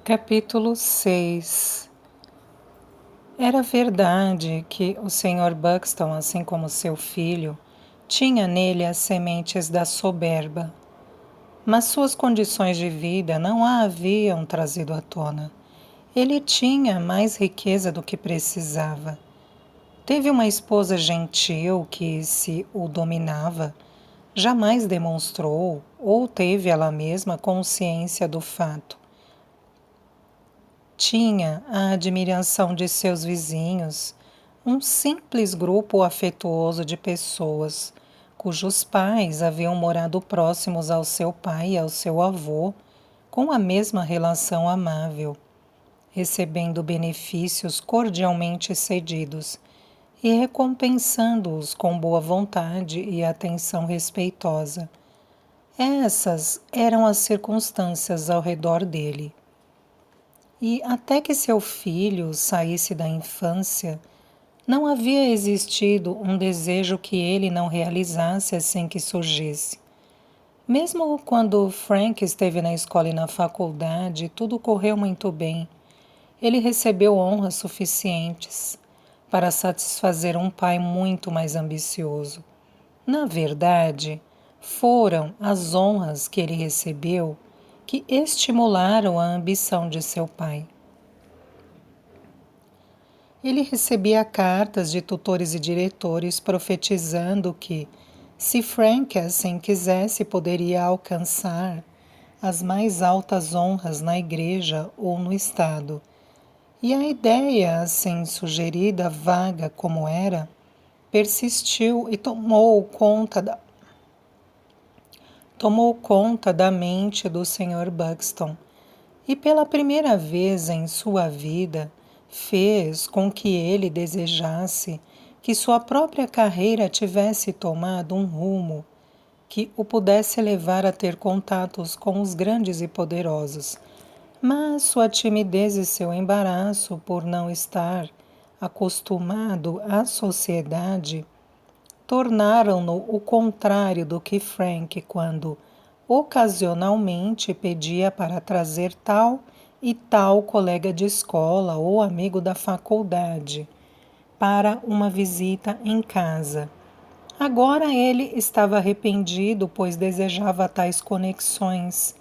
Capítulo 6. Era verdade que o Sr. Buxton, assim como seu filho, tinha nele as sementes da soberba, mas suas condições de vida não a haviam trazido à tona. Ele tinha mais riqueza do que precisava. Teve uma esposa gentil que, se o dominava, jamais demonstrou ou teve ela mesma consciência do fato. Tinha a admiração de seus vizinhos, um simples grupo afetuoso de pessoas, cujos pais haviam morado próximos ao seu pai e ao seu avô, com a mesma relação amável, recebendo benefícios cordialmente cedidos e recompensando-os com boa vontade e atenção respeitosa. Essas eram as circunstâncias ao redor dele. E até que seu filho saísse da infância, não havia existido um desejo que ele não realizasse assim que surgisse. Mesmo quando Frank esteve na escola e na faculdade, tudo correu muito bem. Ele recebeu honras suficientes para satisfazer um pai muito mais ambicioso. Na verdade, foram as honras que ele recebeu que estimularam a ambição de seu pai. Ele recebia cartas de tutores e diretores profetizando que, se Frank assim quisesse, poderia alcançar as mais altas honras na igreja ou no estado. E a ideia, assim sugerida, vaga como era, persistiu e tomou conta da mente do Sr. Buxton. E pela primeira vez em sua vida, fez com que ele desejasse que sua própria carreira tivesse tomado um rumo que o pudesse levar a ter contatos com os grandes e poderosos. Mas sua timidez e seu embaraço por não estar acostumado à sociedade tornaram-no o contrário do que Frank quando, ocasionalmente, pedia para trazer tal e tal colega de escola ou amigo da faculdade para uma visita em casa. Agora ele estava arrependido, pois desejava tais conexões,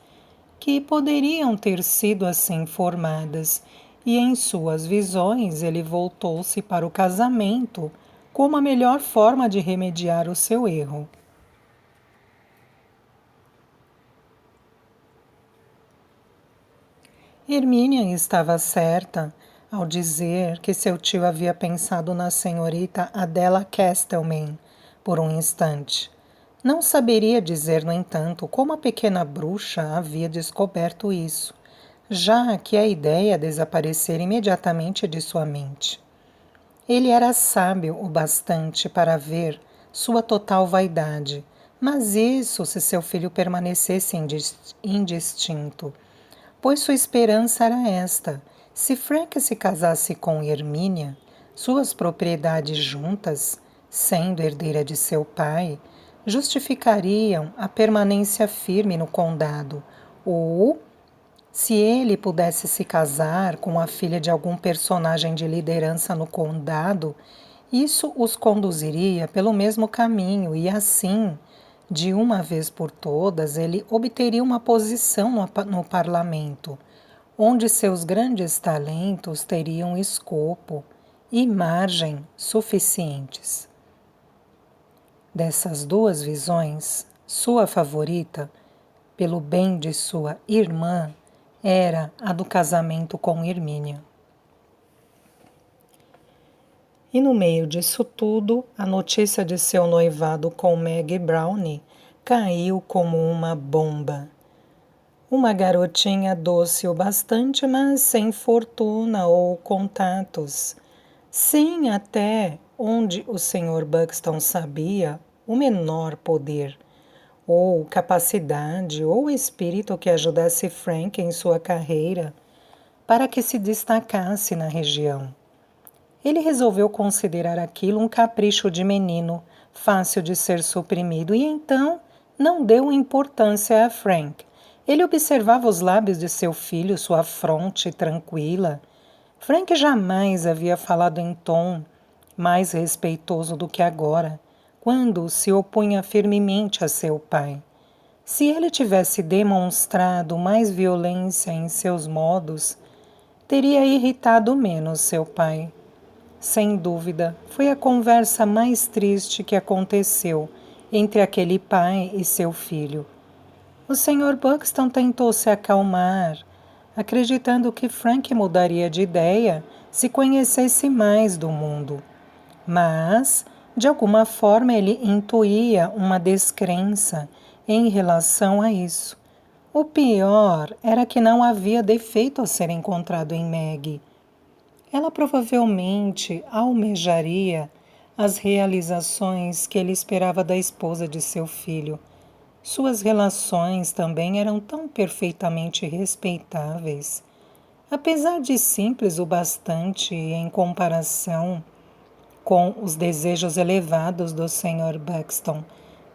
que poderiam ter sido assim formadas, e em suas visões ele voltou-se para o casamento como a melhor forma de remediar o seu erro. Hermínia estava certa ao dizer que seu tio havia pensado na senhorita Adela Castleman por um instante. Não saberia dizer, no entanto, como a pequena bruxa havia descoberto isso, já que a ideia desaparecera imediatamente de sua mente. Ele era sábio o bastante para ver sua total vaidade, mas isso se seu filho permanecesse indistinto, pois sua esperança era esta: se Frank se casasse com Hermínia, suas propriedades juntas, sendo herdeira de seu pai, justificariam a permanência firme no condado, ou se ele pudesse se casar com a filha de algum personagem de liderança no condado, isso os conduziria pelo mesmo caminho e assim, de uma vez por todas, ele obteria uma posição no parlamento, onde seus grandes talentos teriam escopo e margem suficientes. Dessas duas visões, sua favorita, pelo bem de sua irmã, era a do casamento com Hermínia. E no meio disso tudo, a notícia de seu noivado com Maggie Browne caiu como uma bomba. Uma garotinha doce o bastante, mas sem fortuna ou contatos, sem até onde o Sr. Buxton sabia o menor poder, ou capacidade, ou espírito que ajudasse Frank em sua carreira para que se destacasse na região. Ele resolveu considerar aquilo um capricho de menino, fácil de ser suprimido, e então não deu importância a Frank, Ele observava os lábios de seu filho, sua fronte tranquila. Frank jamais havia falado em tom mais respeitoso do que agora, quando se opunha firmemente a seu pai. Se ele tivesse demonstrado mais violência em seus modos, teria irritado menos seu pai. Sem dúvida, foi a conversa mais triste que aconteceu entre aquele pai e seu filho. O Sr. Buxton tentou se acalmar, acreditando que Frank mudaria de ideia se conhecesse mais do mundo. Mas, de alguma forma, ele intuía uma descrença em relação a isso. O pior era que não havia defeito a ser encontrado em Maggie. Ela provavelmente almejaria as realizações que ele esperava da esposa de seu filho. Suas relações também eram tão perfeitamente respeitáveis. Apesar de simples o bastante em comparação com os desejos elevados do Sr. Buxton,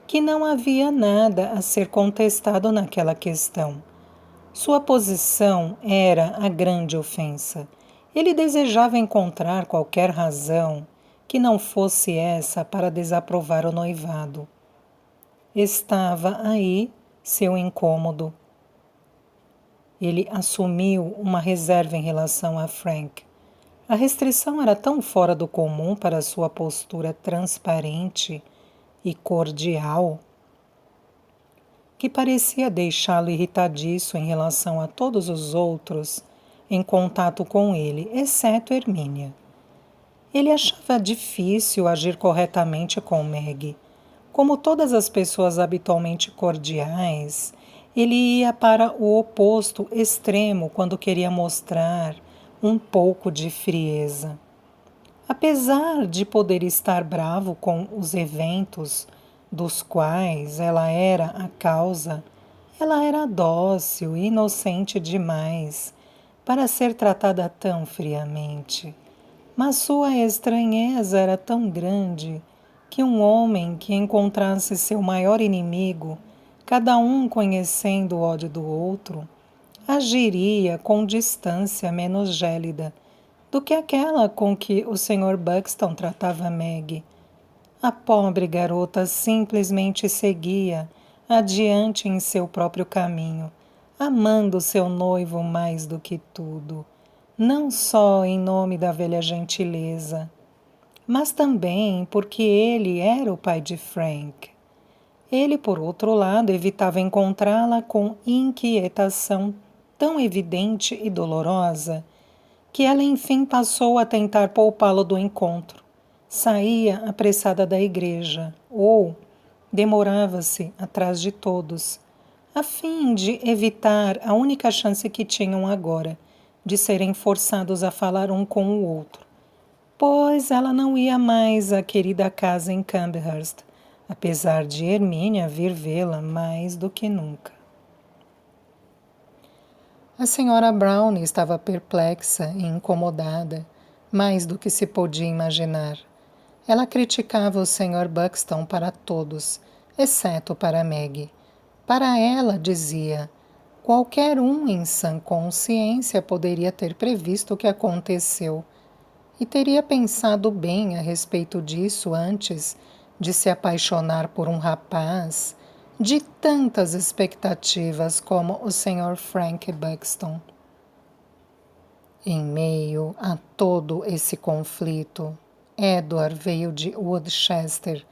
que não havia nada a ser contestado naquela questão. Sua posição era a grande ofensa. Ele desejava encontrar qualquer razão que não fosse essa para desaprovar o noivado. Estava aí seu incômodo. Ele assumiu uma reserva em relação a Frank. A restrição era tão fora do comum para sua postura transparente e cordial que parecia deixá-lo irritadiço em relação a todos os outros em contato com ele, exceto Hermínia. Ele achava difícil agir corretamente com Maggie. Como todas as pessoas habitualmente cordiais, ele ia para o oposto extremo quando queria mostrar um pouco de frieza. Apesar de poder estar bravo com os eventos dos quais ela era a causa, ela era dócil e inocente demais para ser tratada tão friamente. Mas sua estranheza era tão grande que um homem que encontrasse seu maior inimigo, cada um conhecendo o ódio do outro, agiria com distância menos gélida do que aquela com que o Sr. Buxton tratava Maggie. A pobre garota simplesmente seguia adiante em seu próprio caminho, amando seu noivo mais do que tudo, não só em nome da velha gentileza, mas também porque ele era o pai de Frank. Ele, por outro lado, evitava encontrá-la com inquietação tão evidente e dolorosa que ela enfim passou a tentar poupá-lo do encontro. Saía apressada da igreja ou demorava-se atrás de todos, a fim de evitar a única chance que tinham agora de serem forçados a falar um com o outro, pois ela não ia mais à querida casa em Camberhurst, apesar de Hermínia vir vê-la mais do que nunca. A senhora Brown estava perplexa e incomodada, mais do que se podia imaginar. Ela criticava o Sr. Buxton para todos, exceto para Maggie. Para ela, dizia, qualquer um em sã consciência poderia ter previsto o que aconteceu e teria pensado bem a respeito disso antes de se apaixonar por um rapaz de tantas expectativas como o Sr. Frank Buxton. Em meio a todo esse conflito, Edward veio de Woodchester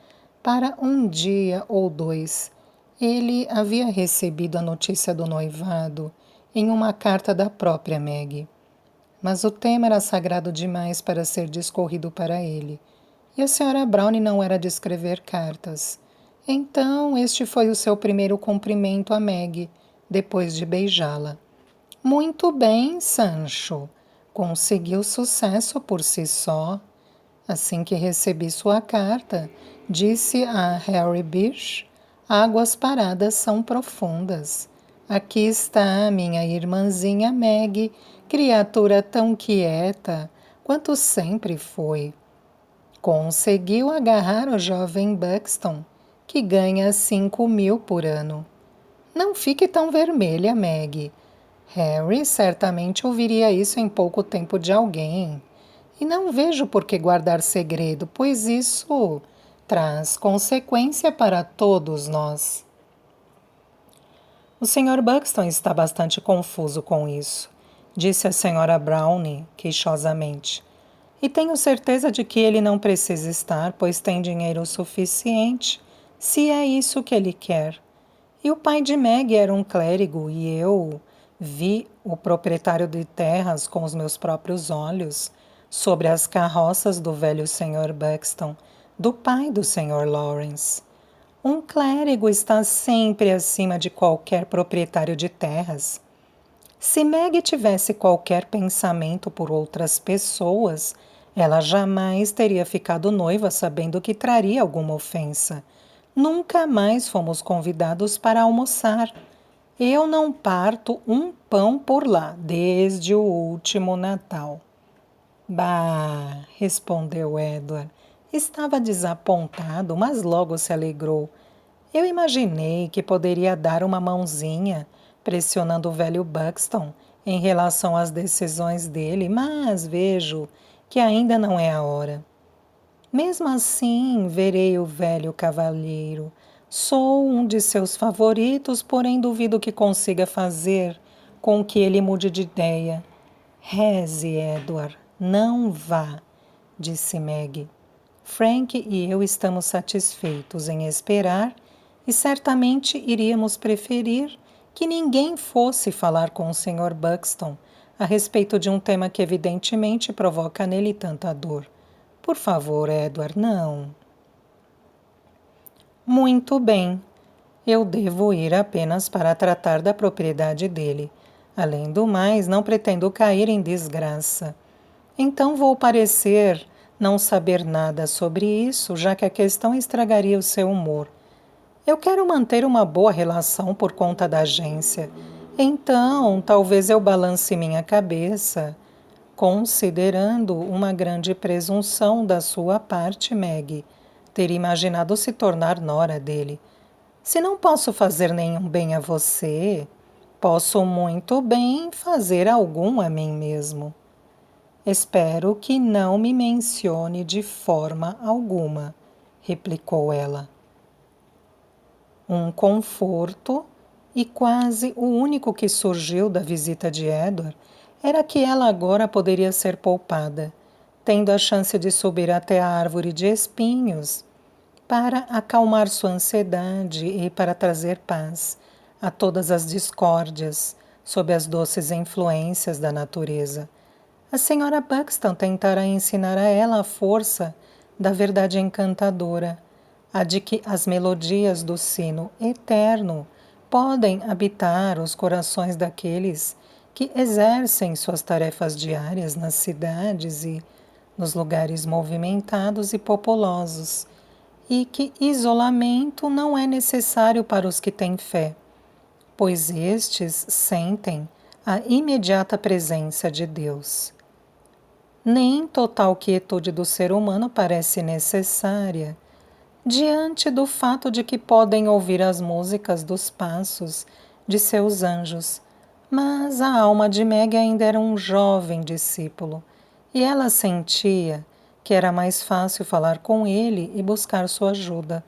para um dia ou dois. Ele havia recebido a notícia do noivado em uma carta da própria Maggie. Mas o tema era sagrado demais para ser discorrido para ele, e a Sra. Brown não era de escrever cartas. Então, este foi o seu primeiro cumprimento a Maggie, depois de beijá-la. Muito bem, Sancho. Conseguiu sucesso por si só. Assim que recebi sua carta, disse a Harry Bish, águas paradas são profundas. Aqui está a minha irmãzinha Maggie, criatura tão quieta quanto sempre foi. Conseguiu agarrar o jovem Buxton, que ganha 5.000 por ano. Não fique tão vermelha, Meg. Harry certamente ouviria isso em pouco tempo de alguém. E não vejo por que guardar segredo, pois isso traz consequência para todos nós. O Sr. Buxton está bastante confuso com isso, disse a Sra. Brownie queixosamente. E tenho certeza de que ele não precisa estar, pois tem dinheiro suficiente, se é isso que ele quer. E o pai de Meg era um clérigo e eu vi o proprietário de terras com os meus próprios olhos sobre as carroças do velho Sr. Buxton, do pai do Sr. Lawrence. Um clérigo está sempre acima de qualquer proprietário de terras. Se Meg tivesse qualquer pensamento por outras pessoas, ela jamais teria ficado noiva sabendo que traria alguma ofensa. Nunca mais fomos convidados para almoçar. Eu não parto um pão por lá, desde o último Natal. Bah, respondeu Edward. Estava desapontado, mas logo se alegrou. Eu imaginei que poderia dar uma mãozinha, pressionando o velho Buxton em relação às decisões dele, mas vejo que ainda não é a hora. Mesmo assim, verei o velho cavalheiro. Sou um de seus favoritos, porém duvido que consiga fazer com que ele mude de ideia. Reze, Edward, não vá, disse Meg. Frank e eu estamos satisfeitos em esperar e certamente iríamos preferir que ninguém fosse falar com o Sr. Buxton a respeito de um tema que evidentemente provoca nele tanta dor. Por favor, Edward, não. Muito bem. Eu devo ir apenas para tratar da propriedade dele. Além do mais, não pretendo cair em desgraça. Então vou parecer não saber nada sobre isso, já que a questão estragaria o seu humor. Eu quero manter uma boa relação por conta da agência. Então, talvez eu balance minha cabeça, considerando uma grande presunção da sua parte, Meg, ter imaginado se tornar nora dele. Se não posso fazer nenhum bem a você, posso muito bem fazer algum a mim mesmo. Espero que não me mencione de forma alguma, replicou ela. Um conforto, e quase o único que surgiu da visita de Edward, era que ela agora poderia ser poupada, tendo a chance de subir até a árvore de espinhos para acalmar sua ansiedade e para trazer paz a todas as discórdias sob as doces influências da natureza. A Sra. Buxton tentará ensinar a ela a força da verdade encantadora, a de que as melodias do sino eterno podem habitar os corações daqueles que exercem suas tarefas diárias nas cidades e nos lugares movimentados e populosos, e que isolamento não é necessário para os que têm fé, pois estes sentem a imediata presença de Deus. Nem total quietude do ser humano parece necessária, diante do fato de que podem ouvir as músicas dos passos de seus anjos. Mas a alma de Meg ainda era um jovem discípulo, e ela sentia que era mais fácil falar com ele e buscar sua ajuda,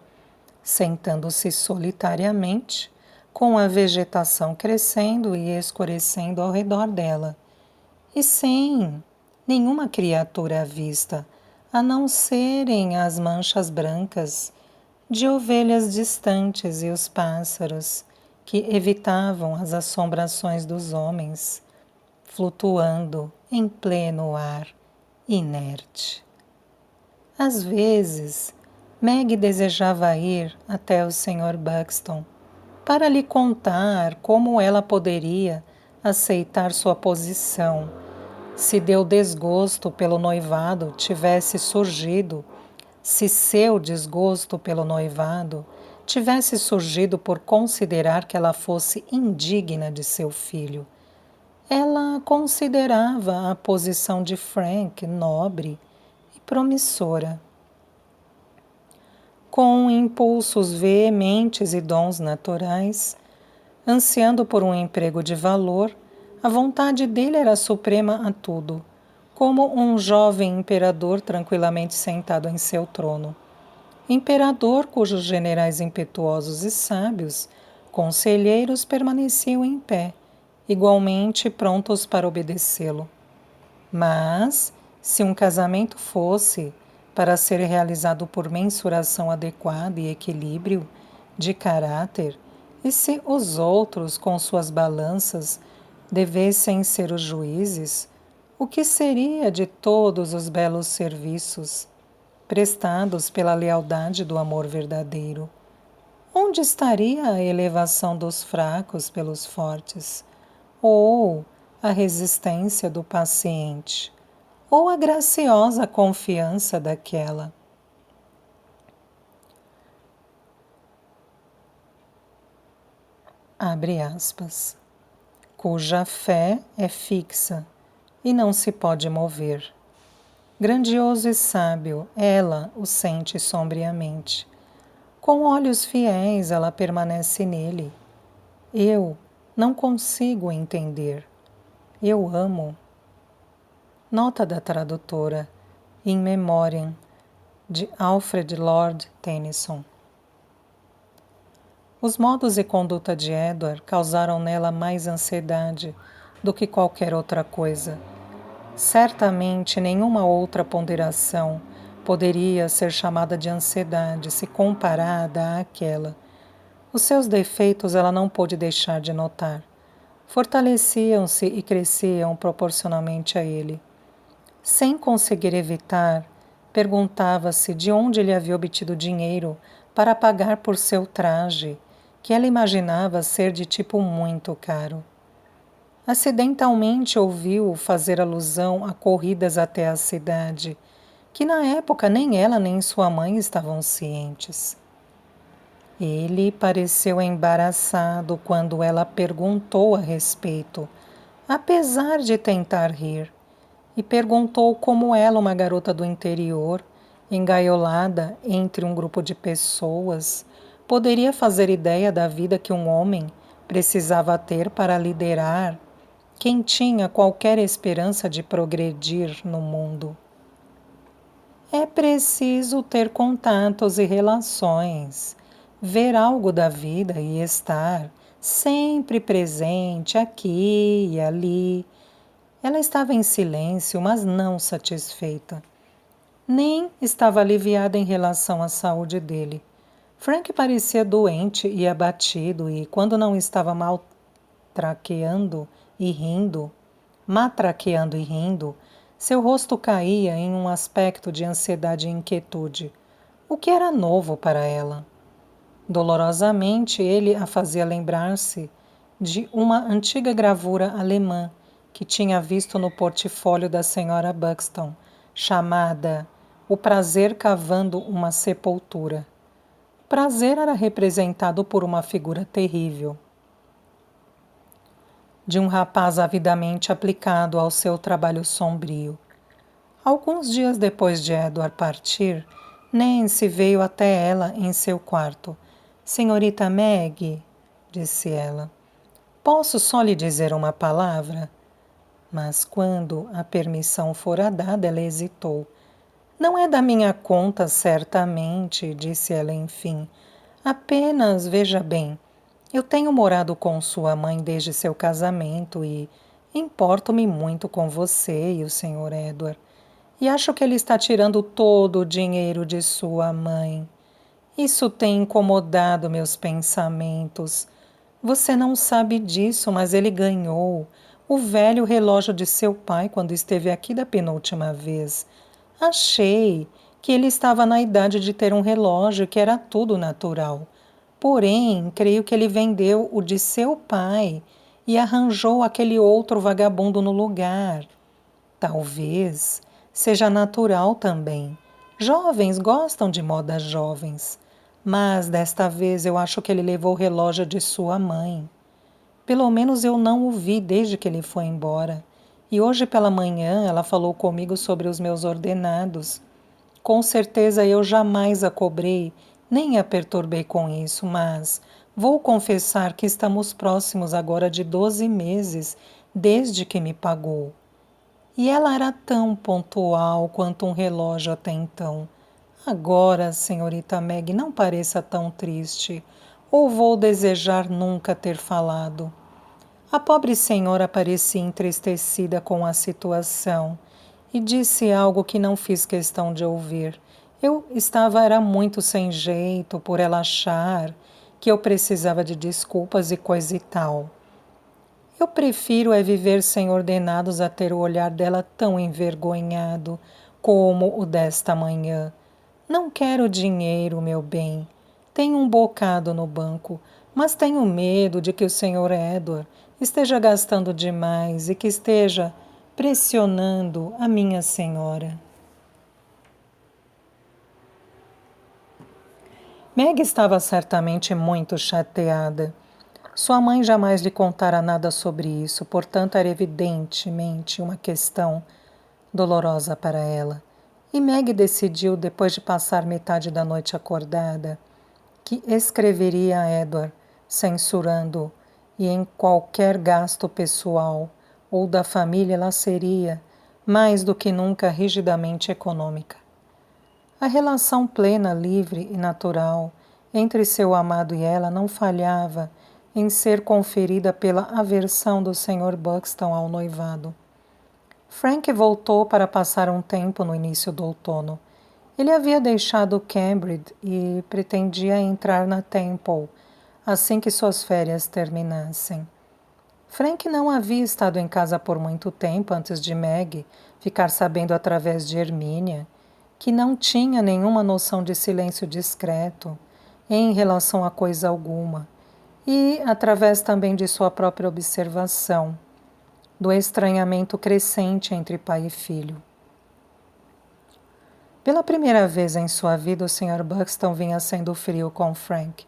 sentando-se solitariamente, com a vegetação crescendo e escurecendo ao redor dela, e sem nenhuma criatura à vista, a não serem as manchas brancas de ovelhas distantes e os pássaros que evitavam as assombrações dos homens, flutuando em pleno ar, inerte. Às vezes, Meg desejava ir até o Sr. Buxton para lhe contar como ela poderia aceitar sua posição se deu desgosto pelo noivado tivesse surgido, se seu desgosto pelo noivado tivesse surgido por considerar que ela fosse indigna de seu filho. Ela considerava a posição de Frank nobre e promissora. Com impulsos veementes e dons naturais, Ansiando por um emprego de valor, a vontade dele era suprema a tudo, como um jovem imperador tranquilamente sentado em seu trono. Imperador cujos generais impetuosos e sábios, conselheiros permaneciam em pé, igualmente prontos para obedecê-lo. Mas, se um casamento fosse para ser realizado por mensuração adequada e equilíbrio de caráter, e se os outros, com suas balanças, devessem ser os juízes, o que seria de todos os belos serviços prestados pela lealdade do amor verdadeiro? Onde estaria a elevação dos fracos pelos fortes? Ou a resistência do paciente? Ou a graciosa confiança daquela? Abre aspas. Cuja fé é fixa e não se pode mover. Grandioso e sábio, ela o sente sombriamente. Com olhos fiéis, ela permanece nele. Eu não consigo entender. Eu amo. Nota da tradutora, In Memoriam, de Alfred Lord Tennyson. Os modos e conduta de Edward causaram nela mais ansiedade do que qualquer outra coisa. Certamente nenhuma outra ponderação poderia ser chamada de ansiedade se comparada àquela. Os seus defeitos ela não pôde deixar de notar. Fortaleciam-se e cresciam proporcionalmente a ele. Sem conseguir evitar, perguntava-se de onde ele havia obtido dinheiro para pagar por seu traje, que ela imaginava ser de tipo muito caro. Acidentalmente ouviu fazer alusão a corridas até a cidade, que na época nem ela nem sua mãe estavam cientes. Ele pareceu embaraçado quando ela perguntou a respeito, apesar de tentar rir, e perguntou como ela, uma garota do interior, engaiolada entre um grupo de pessoas, poderia fazer ideia da vida que um homem precisava ter para liderar quem tinha qualquer esperança de progredir no mundo. É preciso ter contatos e relações, ver algo da vida e estar sempre presente aqui e ali. Ela estava em silêncio, mas não satisfeita. Nem estava aliviada em relação à saúde dele. Frank parecia doente e abatido e, quando não estava matraqueando e rindo, seu rosto caía em um aspecto de ansiedade e inquietude, o que era novo para ela. Dolorosamente ele a fazia lembrar-se de uma antiga gravura alemã que tinha visto no portfólio da senhora Buxton, chamada O Prazer Cavando uma Sepultura. O prazer era representado por uma figura terrível, de um rapaz avidamente aplicado ao seu trabalho sombrio. Alguns dias depois de Edward partir, Nancy veio até ela em seu quarto. Senhorita Meg, disse ela, posso só lhe dizer uma palavra? Mas quando a permissão fora dada, ela hesitou. Não é da minha conta, certamente, disse ela enfim. Apenas, veja bem, eu tenho morado com sua mãe desde seu casamento e importo-me muito com você e o Sr. Edward. E acho que ele está tirando todo o dinheiro de sua mãe. Isso tem incomodado meus pensamentos. Você não sabe disso, mas ele ganhou o velho relógio de seu pai quando esteve aqui da penúltima vez. Achei que ele estava na idade de ter um relógio, que era tudo natural. Porém, creio que ele vendeu o de seu pai e arranjou aquele outro vagabundo no lugar. Talvez seja natural também. Jovens gostam de modas jovens. Mas desta vez eu acho que ele levou o relógio de sua mãe. Pelo menos eu não o vi desde que ele foi embora. E hoje pela manhã ela falou comigo sobre os meus ordenados. Com certeza eu jamais a cobrei, nem a perturbei com isso, mas Vou confessar que estamos próximos agora de 12 meses desde que me pagou. E ela era tão pontual quanto um relógio até então. Agora, senhorita Meg, não pareça tão triste, ou vou desejar nunca ter falado. A pobre senhora parecia entristecida com a situação e disse algo que não fiz questão de ouvir. Era muito sem jeito por ela achar que eu precisava de desculpas e coisa e tal. Eu prefiro é viver sem ordenados a ter o olhar dela tão envergonhado como o desta manhã. Não quero dinheiro, meu bem. Tenho um bocado no banco, mas tenho medo de que o Sr. Edward esteja gastando demais e que esteja pressionando a minha senhora. Meg estava certamente muito chateada. Sua mãe jamais lhe contara nada sobre isso, portanto era evidentemente uma questão dolorosa para ela. E Meg decidiu, depois de passar metade da noite acordada, que escreveria a Edward, censurando-o, e em qualquer gasto pessoal ou da família ela seria, mais do que nunca, rigidamente econômica. A relação plena, livre e natural entre seu amado e ela não falhava em ser conferida pela aversão do Sr. Buxton ao noivado. Frank voltou para passar um tempo no início do outono. Ele havia deixado Cambridge e pretendia entrar na Temple assim que suas férias terminassem. Frank não havia estado em casa por muito tempo antes de Meg ficar sabendo através de Hermínia que não tinha nenhuma noção de silêncio discreto em relação a coisa alguma, e através também de sua própria observação, do estranhamento crescente entre pai e filho. Pela primeira vez em sua vida, o Sr. Buxton vinha sendo frio com Frank.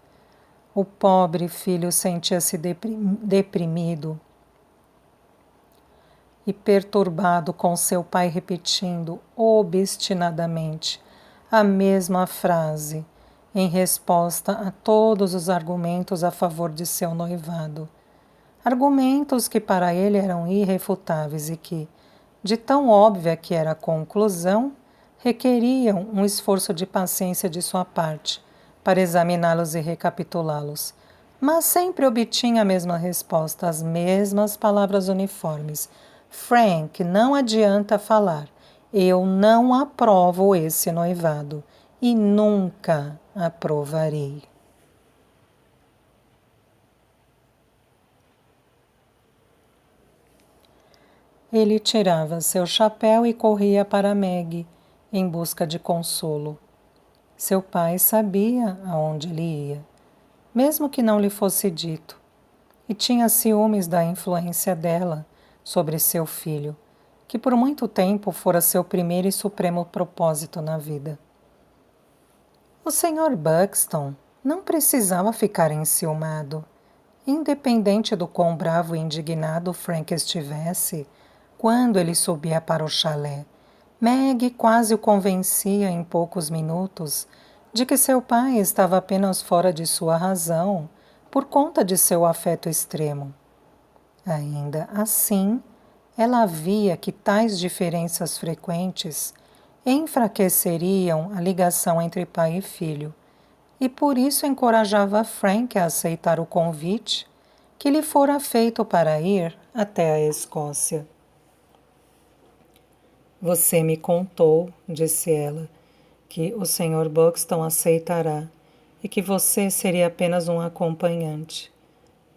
O pobre filho sentia-se deprimido e perturbado com seu pai repetindo obstinadamente a mesma frase em resposta a todos os argumentos a favor de seu noivado. Argumentos que para ele eram irrefutáveis e que, de tão óbvia que era a conclusão, requeriam um esforço de paciência de sua parte para examiná-los e recapitulá-los. Mas sempre obtinha a mesma resposta, as mesmas palavras uniformes. Frank, não adianta falar. Eu não aprovo esse noivado e nunca aprovarei. Ele tirava seu chapéu e corria para Meg, em busca de consolo. Seu pai sabia aonde ele ia, mesmo que não lhe fosse dito, e tinha ciúmes da influência dela sobre seu filho, que por muito tempo fora seu primeiro e supremo propósito na vida. O Sr. Buxton não precisava ficar enciumado. Independente do quão bravo e indignado Frank estivesse, quando ele subia para o chalé, Meg quase o convencia em poucos minutos de que seu pai estava apenas fora de sua razão por conta de seu afeto extremo. Ainda assim, ela via que tais diferenças frequentes enfraqueceriam a ligação entre pai e filho, e por isso encorajava Frank a aceitar o convite que lhe fora feito para ir até a Escócia. Você me contou, disse ela, que o Sr. Buxton aceitará e que você seria apenas um acompanhante,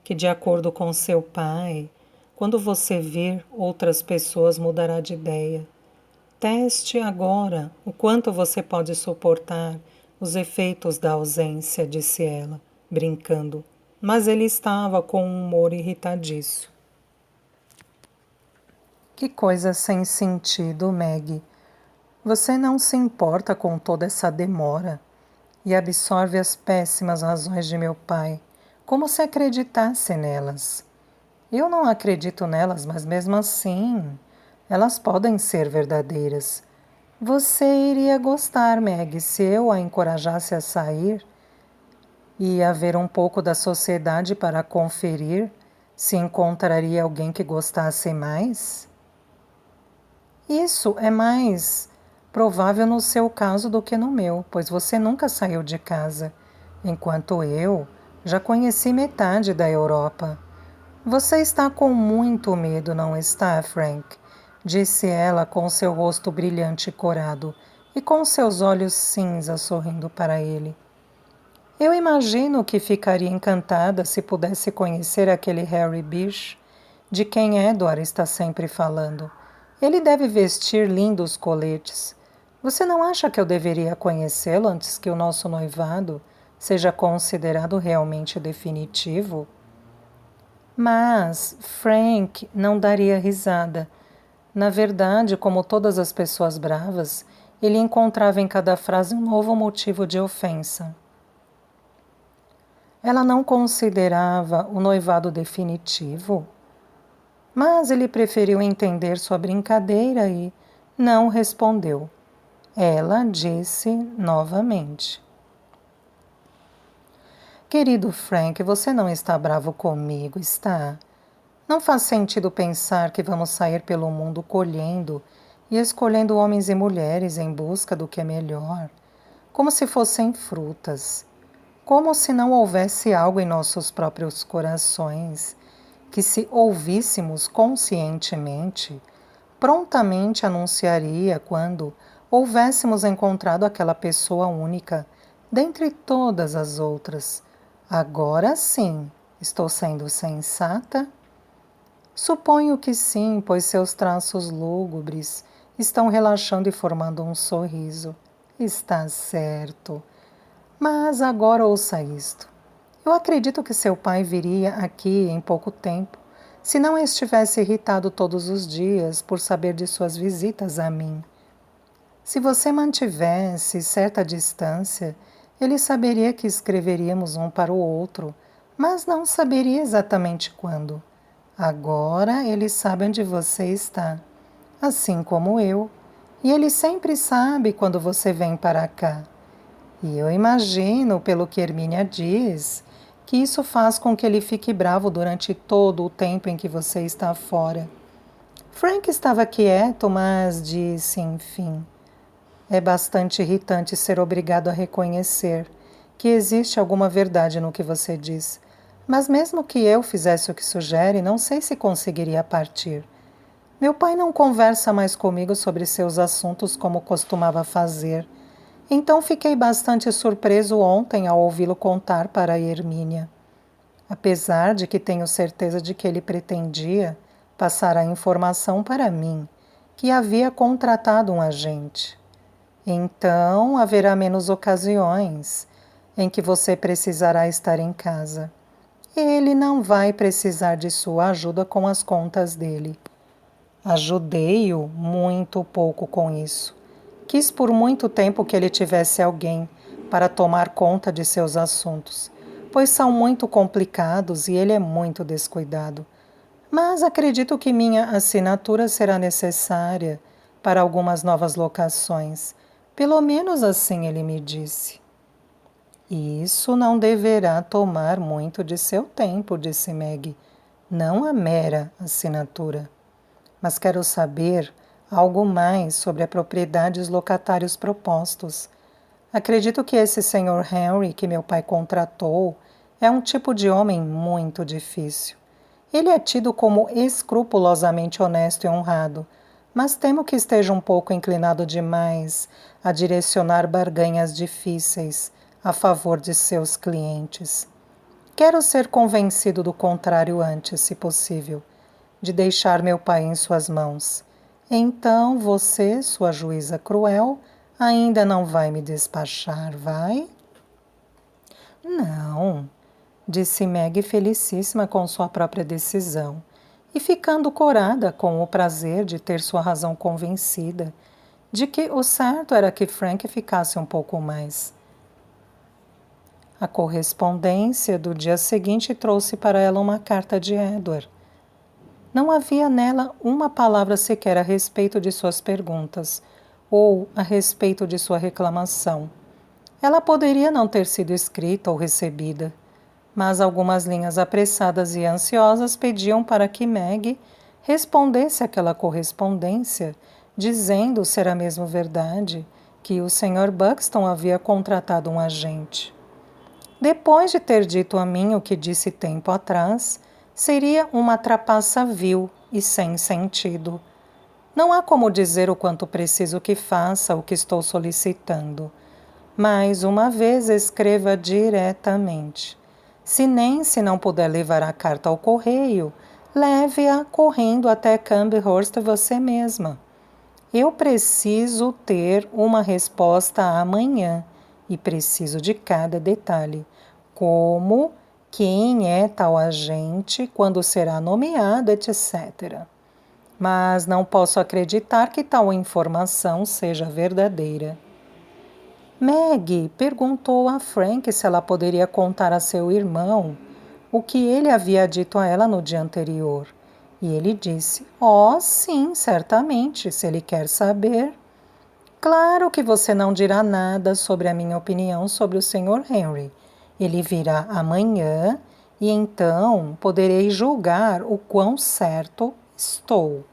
que de acordo com seu pai, quando você vir outras pessoas mudará de ideia. Teste agora o quanto você pode suportar os efeitos da ausência, disse ela, brincando, mas ele estava com um humor irritadiço. Que coisa sem sentido, Meg. Você não se importa com toda essa demora e absorve as péssimas razões de meu pai, como se acreditasse nelas. Eu não acredito nelas, mas mesmo assim, elas podem ser verdadeiras. Você iria gostar, Meg, se eu a encorajasse a sair e ia ver um pouco da sociedade para conferir se encontraria alguém que gostasse mais? Isso é mais provável no seu caso do que no meu, pois você nunca saiu de casa, enquanto eu já conheci metade da Europa. Você está com muito medo, não está, Frank? Disse ela com seu rosto brilhante e corado e com seus olhos cinza sorrindo para ele. Eu imagino que ficaria encantada se pudesse conhecer aquele Harry Bish, de quem Edward está sempre falando. Ele deve vestir lindos coletes. Você não acha que eu deveria conhecê-lo antes que o nosso noivado seja considerado realmente definitivo? Mas Frank não daria risada. Na verdade, como todas as pessoas bravas, ele encontrava em cada frase um novo motivo de ofensa. Ela não considerava o noivado definitivo, mas ele preferiu entender sua brincadeira e não respondeu. Ela disse novamente: Querido Frank, você não está bravo comigo, está? Não faz sentido pensar que vamos sair pelo mundo colhendo e escolhendo homens e mulheres em busca do que é melhor, como se fossem frutas, como se não houvesse algo em nossos próprios corações que, se ouvíssemos conscientemente, prontamente anunciaria quando houvéssemos encontrado aquela pessoa única dentre todas as outras. Agora sim, estou sendo sensata? Suponho que sim, pois seus traços lúgubres estão relaxando e formando um sorriso. Está certo. Mas agora ouça isto. Eu acredito que seu pai viria aqui em pouco tempo, se não estivesse irritado todos os dias por saber de suas visitas a mim. Se você mantivesse certa distância, ele saberia que escreveríamos um para o outro, mas não saberia exatamente quando. Agora ele sabe onde você está, assim como eu, e ele sempre sabe quando você vem para cá. E eu imagino, pelo que Hermínia diz, que isso faz com que ele fique bravo durante todo o tempo em que você está fora. Frank estava quieto, mas disse, enfim: É bastante irritante ser obrigado a reconhecer que existe alguma verdade no que você diz. Mas mesmo que eu fizesse o que sugere, não sei se conseguiria partir. Meu pai não conversa mais comigo sobre seus assuntos como costumava fazer. Então fiquei bastante surpreso ontem ao ouvi-lo contar para a Hermínia. Apesar de que tenho certeza de que ele pretendia passar a informação para mim, que havia contratado um agente. Então haverá menos ocasiões em que você precisará estar em casa. Ele não vai precisar de sua ajuda com as contas dele. Ajudei-o muito pouco com isso. Quis por muito tempo que ele tivesse alguém para tomar conta de seus assuntos, pois são muito complicados e ele é muito descuidado. Mas acredito que minha assinatura será necessária para algumas novas locações. Pelo menos assim ele me disse. Isso não deverá tomar muito de seu tempo, disse Meg. Não a mera assinatura. Mas quero saber algo mais sobre a propriedade e os locatários propostos. Acredito que esse Sr. Henry que meu pai contratou é um tipo de homem muito difícil. Ele é tido como escrupulosamente honesto e honrado, mas temo que esteja um pouco inclinado demais a direcionar barganhas difíceis a favor de seus clientes. Quero ser convencido do contrário antes, se possível, de deixar meu pai em suas mãos. Então você, sua juíza cruel, ainda não vai me despachar, vai? Não, disse Meg felicíssima com sua própria decisão e ficando corada com o prazer de ter sua razão convencida de que o certo era que Frank ficasse um pouco mais. A correspondência do dia seguinte trouxe para ela uma carta de Edward. Não havia nela uma palavra sequer a respeito de suas perguntas ou a respeito de sua reclamação. Ela poderia não ter sido escrita ou recebida, mas algumas linhas apressadas e ansiosas pediam para que Meg respondesse àquela correspondência, dizendo se era mesmo verdade que o Sr. Buxton havia contratado um agente. Depois de ter dito a mim o que disse tempo atrás, seria uma trapaça vil e sem sentido. Não há como dizer o quanto preciso que faça o que estou solicitando. Mais uma vez, escreva diretamente. Se Nancy não puder levar a carta ao correio, leve-a correndo até Camberhurst você mesma. Eu preciso ter uma resposta amanhã e preciso de cada detalhe, como quem é tal agente, quando será nomeado, etc. Mas não posso acreditar que tal informação seja verdadeira. Maggie perguntou a Frank se ela poderia contar a seu irmão o que ele havia dito a ela no dia anterior. E ele disse: "Oh, sim, certamente, se ele quer saber." "Claro que você não dirá nada sobre a minha opinião sobre o Sr. Henry. Ele virá amanhã e então poderei julgar o quão certo estou."